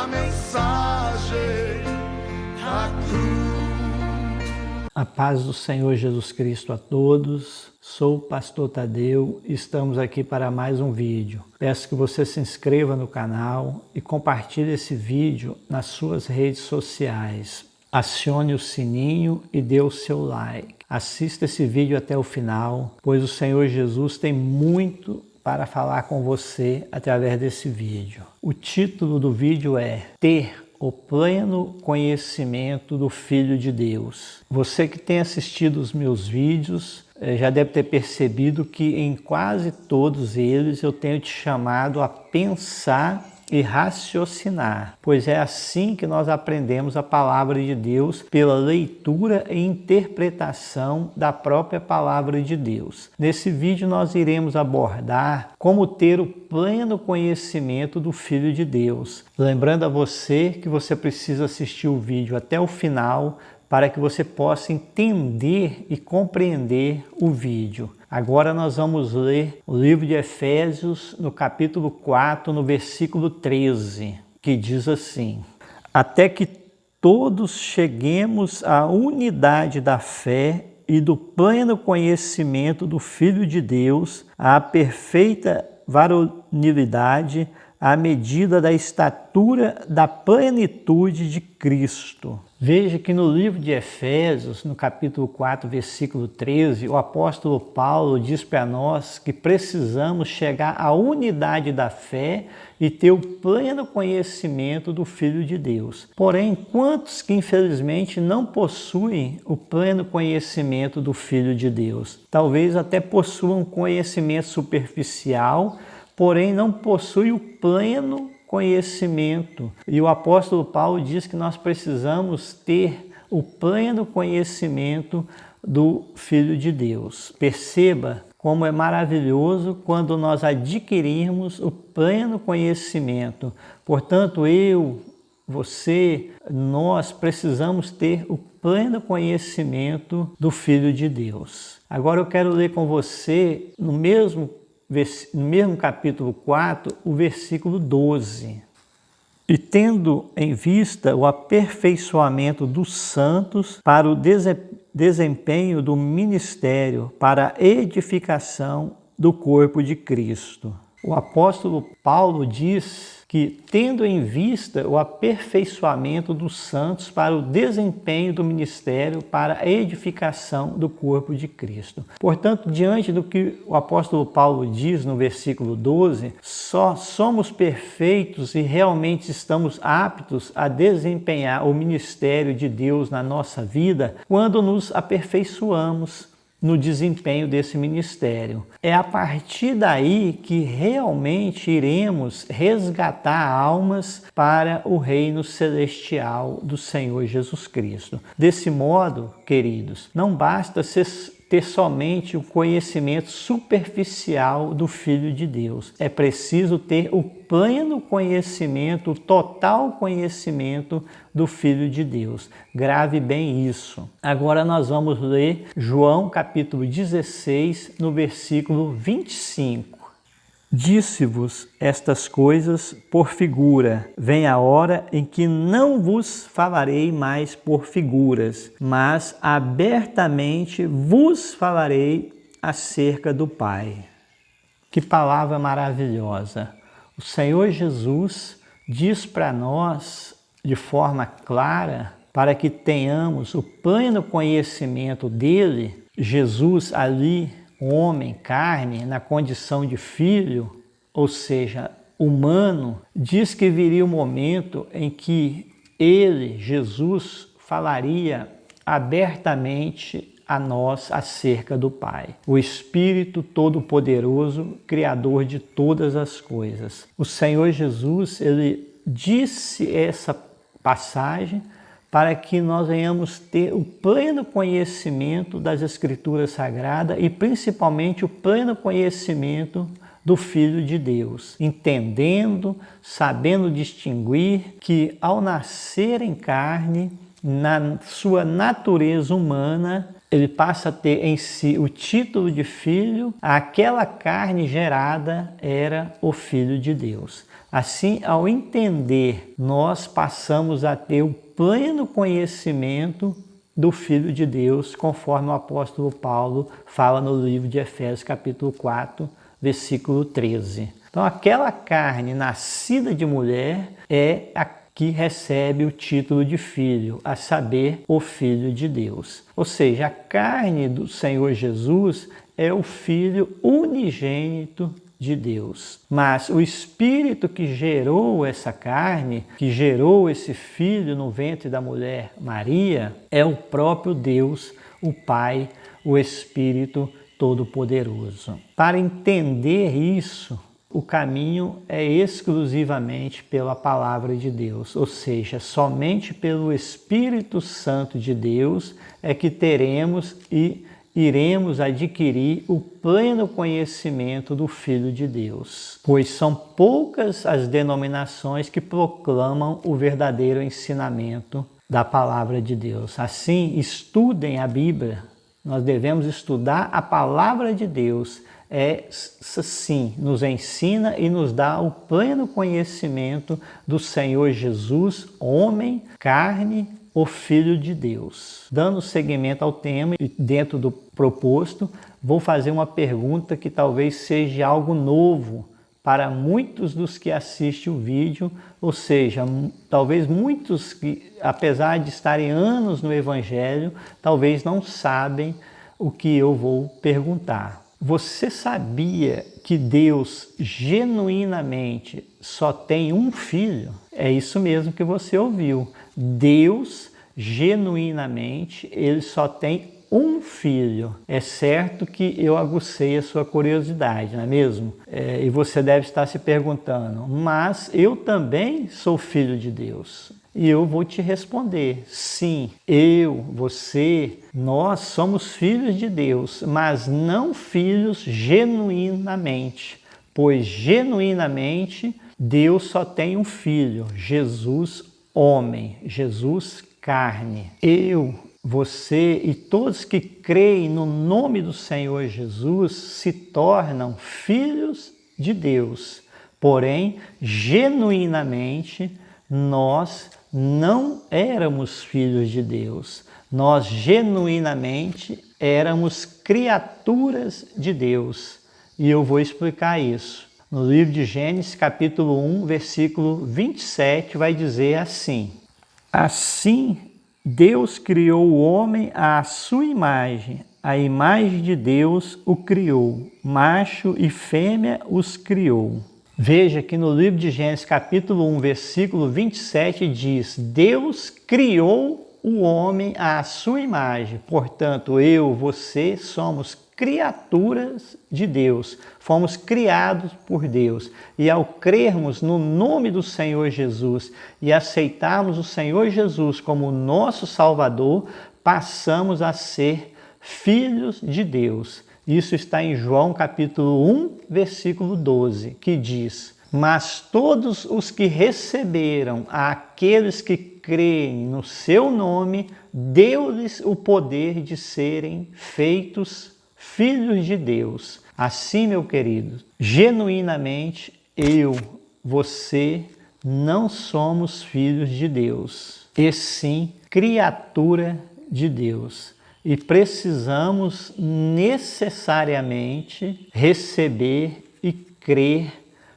mensagem da cruz. A paz do Senhor Jesus Cristo a todos. Sou o pastor Tadeu e estamos aqui para mais um vídeo. Peço que você se inscreva no canal e compartilhe esse vídeo nas suas redes sociais. Acione o sininho e dê o seu like. Assista esse vídeo até o final, pois o Senhor Jesus tem muito para falar com você através desse vídeo. O título do vídeo é Ter o pleno conhecimento do Filho de Deus. Você que tem assistido os meus vídeos já deve ter percebido que em quase todos eles eu tenho te chamado a pensar e raciocinar, pois é assim que nós aprendemos a palavra de Deus, pela leitura e interpretação da própria palavra de Deus. Nesse vídeo nós iremos abordar como ter o pleno conhecimento do Filho de Deus. Lembrando a você que você precisa assistir o vídeo até o final para que você possa entender e compreender o vídeo. Agora nós vamos ler o livro de Efésios, no capítulo 4, no versículo 13, que diz assim: até que todos cheguemos à unidade da fé e do pleno conhecimento do Filho de Deus, à perfeita varonilidade, à medida da estatura da plenitude de Cristo. Veja que no livro de Efésios, no capítulo 4, versículo 13, o apóstolo Paulo diz para nós que precisamos chegar à unidade da fé e ter o pleno conhecimento do Filho de Deus. Porém, quantos que infelizmente não possuem o pleno conhecimento do Filho de Deus? Talvez até possuam conhecimento superficial, porém não possuem o pleno conhecimento. E o apóstolo Paulo diz que nós precisamos ter o pleno conhecimento do Filho de Deus. Perceba como é maravilhoso quando nós adquirirmos o pleno conhecimento. Portanto, você, nós precisamos ter o pleno conhecimento do Filho de Deus. Agora eu quero ler com você no mesmo capítulo 4, o versículo 12. E tendo em vista o aperfeiçoamento dos santos para o desempenho do ministério, para a edificação do corpo de Cristo. O apóstolo Paulo diz que, tendo em vista o aperfeiçoamento dos santos para o desempenho do ministério, para a edificação do corpo de Cristo. Portanto, diante do que o apóstolo Paulo diz no versículo 12, só somos perfeitos e realmente estamos aptos a desempenhar o ministério de Deus na nossa vida quando nos aperfeiçoamos no desempenho desse ministério. É a partir daí que realmente iremos resgatar almas para o reino celestial do Senhor Jesus Cristo. Desse modo, queridos, não basta ter somente o conhecimento superficial do Filho de Deus. É preciso ter o pleno conhecimento, o total conhecimento do Filho de Deus. Grave bem isso. Agora nós vamos ler João capítulo 16, no versículo 25. Disse-vos estas coisas por figura. Vem a hora em que não vos falarei mais por figuras, mas abertamente vos falarei acerca do Pai. Que palavra maravilhosa! O Senhor Jesus diz para nós de forma clara, para que tenhamos o pleno conhecimento dele. Jesus ali, homem, carne, na condição de filho, ou seja, humano, diz que viria o momento em que ele, Jesus, falaria abertamente a nós acerca do Pai. O Espírito Todo-Poderoso, Criador de todas as coisas. O Senhor Jesus, ele disse essa passagem para que nós venhamos ter o pleno conhecimento das Escrituras Sagradas e principalmente o pleno conhecimento do Filho de Deus, entendendo, sabendo distinguir que ao nascer em carne, na sua natureza humana, ele passa a ter em si o título de filho, aquela carne gerada era o Filho de Deus. Assim, ao entender, nós passamos a ter o pleno conhecimento do Filho de Deus, conforme o apóstolo Paulo fala no livro de Efésios, capítulo 4, versículo 13. Então, aquela carne nascida de mulher é a que recebe o título de filho, a saber, o Filho de Deus. Ou seja, a carne do Senhor Jesus é o Filho unigênito de Deus. Mas o Espírito que gerou essa carne, que gerou esse Filho no ventre da mulher Maria, é o próprio Deus, o Pai, o Espírito Todo-Poderoso. Para entender isso, o caminho é exclusivamente pela Palavra de Deus, ou seja, somente pelo Espírito Santo de Deus é que teremos e iremos adquirir o pleno conhecimento do Filho de Deus, pois são poucas as denominações que proclamam o verdadeiro ensinamento da Palavra de Deus. Assim, estudem a Bíblia, nós devemos estudar a Palavra de Deus, sim, nos ensina e nos dá o pleno conhecimento do Senhor Jesus, homem, carne, o Filho de Deus. Dando seguimento ao tema e dentro do proposto, vou fazer uma pergunta que talvez seja algo novo para muitos dos que assistem o vídeo, ou seja, talvez muitos que, apesar de estarem anos no Evangelho, talvez não sabem o que eu vou perguntar. Você sabia que Deus genuinamente só tem um filho? É isso mesmo que você ouviu. Deus genuinamente, ele só tem um filho. É certo que eu agucei a sua curiosidade, não é mesmo? E você deve estar se perguntando, mas eu também sou filho de Deus. E eu vou te responder, sim, eu, você, nós somos filhos de Deus, mas não filhos genuinamente, pois genuinamente Deus só tem um filho, Jesus homem, Jesus carne. Eu, você e todos que creem no nome do Senhor Jesus se tornam filhos de Deus, porém, genuinamente, nós não éramos filhos de Deus, nós genuinamente éramos criaturas de Deus. E eu vou explicar isso. No livro de Gênesis, capítulo 1, versículo 27, vai dizer assim: Assim Deus criou o homem à sua imagem, a imagem de Deus o criou, macho e fêmea os criou. Veja que no livro de Gênesis, capítulo 1, versículo 27, diz: Deus criou o homem à sua imagem. Portanto, eu, você, somos criaturas de Deus. Fomos criados por Deus. E ao crermos no nome do Senhor Jesus e aceitarmos o Senhor Jesus como nosso Salvador, passamos a ser filhos de Deus. Isso está em João capítulo 1, versículo 12, que diz: Mas todos os que receberam aqueles que creem no seu nome, deu-lhes o poder de serem feitos filhos de Deus. Assim, meu querido, genuinamente eu, você, não somos filhos de Deus, e sim criatura de Deus. E precisamos necessariamente receber e crer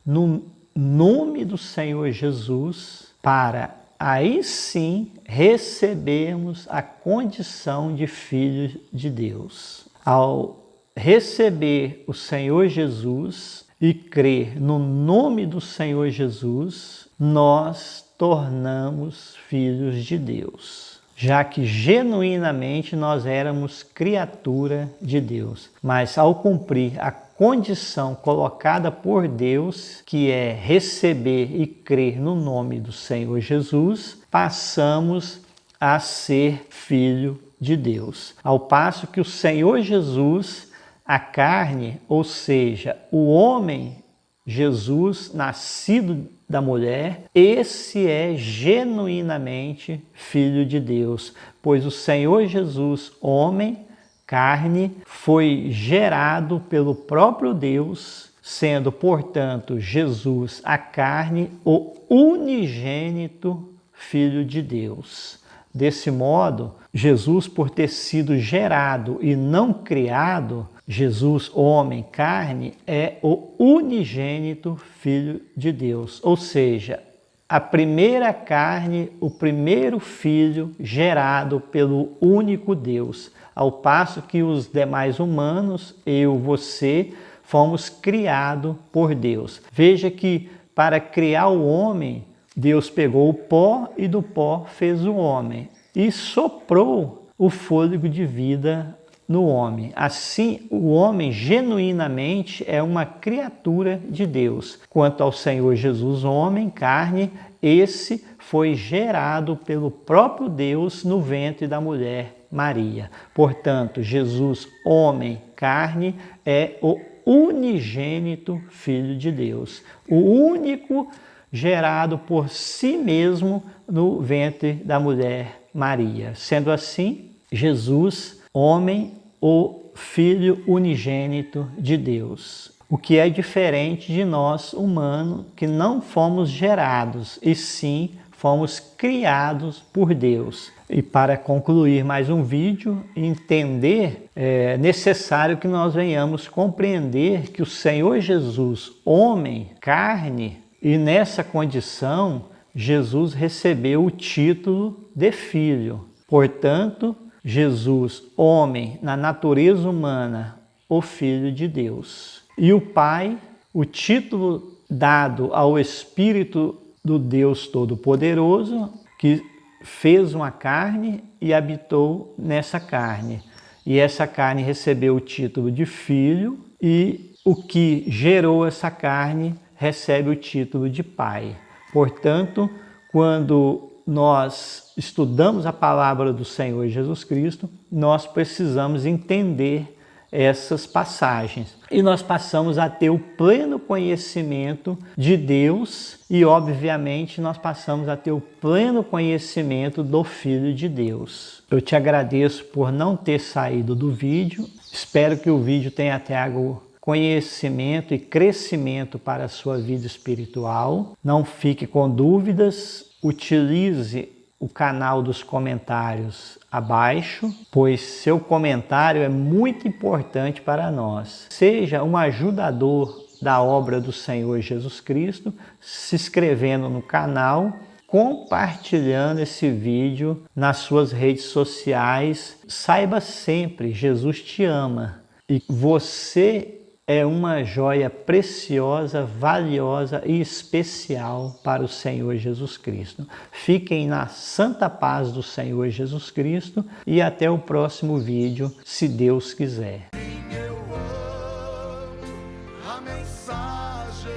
no nome do Senhor Jesus para aí sim recebermos a condição de filhos de Deus. Ao receber o Senhor Jesus e crer no nome do Senhor Jesus, nós tornamos filhos de Deus, já que genuinamente nós éramos criatura de Deus. Mas ao cumprir a condição colocada por Deus, que é receber e crer no nome do Senhor Jesus, passamos a ser filho de Deus. Ao passo que o Senhor Jesus, a carne, ou seja, o homem Jesus, nascido da mulher, esse é genuinamente filho de Deus, pois o Senhor Jesus, homem, carne, foi gerado pelo próprio Deus, sendo, portanto, Jesus, a carne, o unigênito Filho de Deus. Desse modo, Jesus, por ter sido gerado e não criado, Jesus, homem, carne, é o unigênito Filho de Deus, ou seja, a primeira carne, o primeiro filho gerado pelo único Deus, ao passo que os demais humanos, eu, você, fomos criados por Deus. Veja que para criar o homem, Deus pegou o pó e do pó fez o homem e soprou o fôlego de vida no homem. Assim, o homem genuinamente é uma criatura de Deus. Quanto ao Senhor Jesus, homem, carne, esse foi gerado pelo próprio Deus no ventre da mulher Maria. Portanto, Jesus, homem, carne, é o unigênito Filho de Deus, o único gerado por si mesmo no ventre da mulher Maria. Sendo assim, Jesus, homem, o Filho unigênito de Deus. O que é diferente de nós, humanos, que não fomos gerados, e sim fomos criados por Deus. E para concluir mais um vídeo, entender, é necessário que nós venhamos compreender que o Senhor Jesus, homem, carne, e nessa condição, Jesus recebeu o título de Filho. Portanto, Jesus, homem, na natureza humana, o Filho de Deus. E o Pai, o título dado ao Espírito do Deus Todo-Poderoso, que fez uma carne e habitou nessa carne. E essa carne recebeu o título de Filho, e o que gerou essa carne recebe o título de Pai. Portanto, quando nós estudamos a palavra do Senhor Jesus Cristo, nós precisamos entender essas passagens. E nós passamos a ter o pleno conhecimento de Deus e, obviamente, nós passamos a ter o pleno conhecimento do Filho de Deus. Eu te agradeço por não ter saído do vídeo. Espero que o vídeo tenha trago conhecimento e crescimento para a sua vida espiritual. Não fique com dúvidas, utilize o canal dos comentários abaixo, pois seu comentário é muito importante para nós. Seja um ajudador da obra do Senhor Jesus Cristo, se inscrevendo no canal, compartilhando esse vídeo nas suas redes sociais. Saiba sempre, Jesus te ama e você é uma joia preciosa, valiosa e especial para o Senhor Jesus Cristo. Fiquem na santa paz do Senhor Jesus Cristo e até o próximo vídeo, se Deus quiser. A mensagem